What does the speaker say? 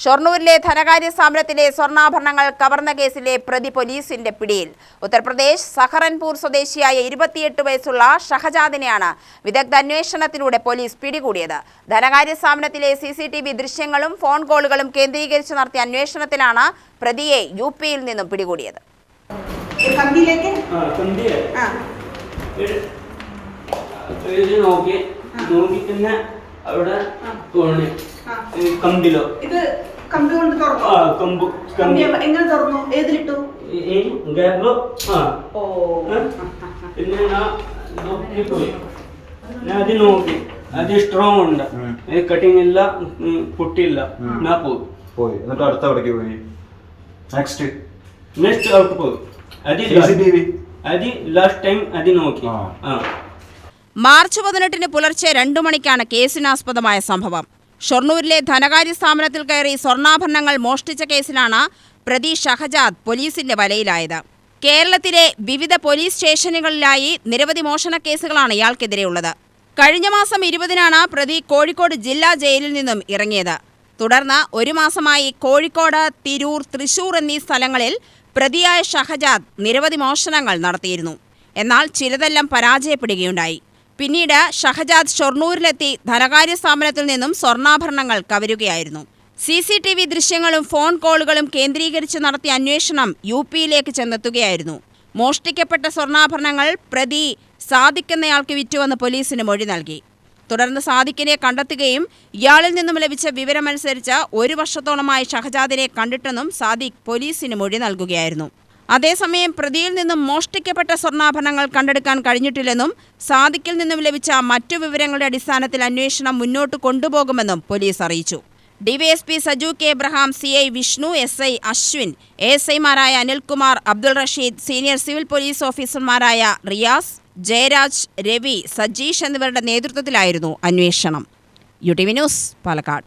ഷൊർണൂരിലെ ധനകാര്യ സ്ഥാപനത്തിലെ സ്വർണ്ണാഭരണങ്ങൾ കവർന്ന കേസിലെ പ്രതി പോലീസിന്റെ പിടിയിൽ. ഉത്തർപ്രദേശ് സഹറൻപൂർ സ്വദേശിയായ 28 വയസ്സുള്ള ഷഹജാദിനെയാണ് വിദഗ്ധ അന്വേഷണത്തിലൂടെ പോലീസ് പിടികൂടിയത്. ധനകാര്യ സ്ഥാപനത്തിലെ CCTV ദൃശ്യങ്ങളും ഫോൺ കോളുകളും കേന്ദ്രീകരിച്ച് നടത്തിയ അന്വേഷണത്തിലാണ് പ്രതിയെ UP-യിൽ നിന്നും പിടികൂടിയത്. സ്ട്രോങ് ഉണ്ട്, കട്ടിങ് ഇല്ല, പൊട്ടിയില്ല. നെക്സ്റ്റ് ഔട്ട് പോയി ലാസ്റ്റ് ടൈം അത് നോക്കി. മാർച്ച് 18 പുലർച്ചെ 2 മണിക്കാണ് കേസിനാസ്പദമായ സംഭവം. ഷൊർണൂരിലെ ധനകാര്യ സ്ഥാപനത്തിൽ കയറി സ്വർണ്ണാഭരണങ്ങൾ മോഷ്ടിച്ച കേസിലാണ് പ്രതി ഷഹജാദ് പോലീസിന്റെ വലയിലായത്. കേരളത്തിലെ വിവിധ പോലീസ് സ്റ്റേഷനുകളിലായി നിരവധി മോഷണ കേസുകളാണ് ഇയാൾക്കെതിരെയുള്ളത്. കഴിഞ്ഞ മാസം 20-നാണ് പ്രതി കോഴിക്കോട് ജില്ലാ ജയിലിൽ നിന്നും ഇറങ്ങിയത്. തുടർന്ന് 1 മാസമായി കോഴിക്കോട്, തിരൂർ, തൃശൂർ എന്നീ സ്ഥലങ്ങളിൽ പ്രതിയായ ഷഹജാദ് നിരവധി മോഷണങ്ങൾ നടത്തിയിരുന്നു. എന്നാൽ ചിലതെല്ലാം പരാജയപ്പെടുകയുണ്ടായി. പിന്നീട് ഷഹജാദ് ഷൊർണൂരിലെത്തി ധനകാര്യ സ്ഥാപനത്തിൽ നിന്നും സ്വർണ്ണാഭരണങ്ങൾ കവരുകയായിരുന്നു. CCTV ദൃശ്യങ്ങളും ഫോൺ കോളുകളും കേന്ദ്രീകരിച്ച് നടത്തിയ അന്വേഷണം UP-യിലേക്ക് ചെന്നെത്തുകയായിരുന്നു. മോഷ്ടിക്കപ്പെട്ട സ്വർണ്ണാഭരണങ്ങൾ പ്രതി സാദിഖ് എന്നയാൾക്ക് വിറ്റുവെന്ന് പോലീസിന് മൊഴി നൽകി. തുടർന്ന് സാദിഖിനെ കണ്ടെത്തുകയും ഇയാളിൽ നിന്നും ലഭിച്ച വിവരമനുസരിച്ച് 1 വർഷത്തോളമായി ഷഹജാദിനെ കണ്ടിട്ടെന്നും സാദിഖ് പോലീസിന് മൊഴി നൽകുകയായിരുന്നു. അതേസമയം പ്രതിയിൽ നിന്നും മോഷ്ടിക്കപ്പെട്ട സ്വർണ്ണാഭരണങ്ങൾ കണ്ടെടുക്കാൻ കഴിഞ്ഞിട്ടില്ലെന്നും സാദിഖിൽ നിന്നും ലഭിച്ച മറ്റു വിവരങ്ങളുടെ അടിസ്ഥാനത്തിൽ അന്വേഷണം മുന്നോട്ട് കൊണ്ടുപോകുമെന്നും പോലീസ് അറിയിച്ചു. DYSP Saju K. Abraham, CI Vishnu, SI Ashwin, ASI-മാരായ Anilkumar, Abdul Rasheed, senior civil police ഓഫീസർമാരായ റിയാസ്, ജയരാജ്, രവി, സജീഷ് എന്നിവരുടെ നേതൃത്വത്തിലായിരുന്നു അന്വേഷണം. UTV news, Palakkad.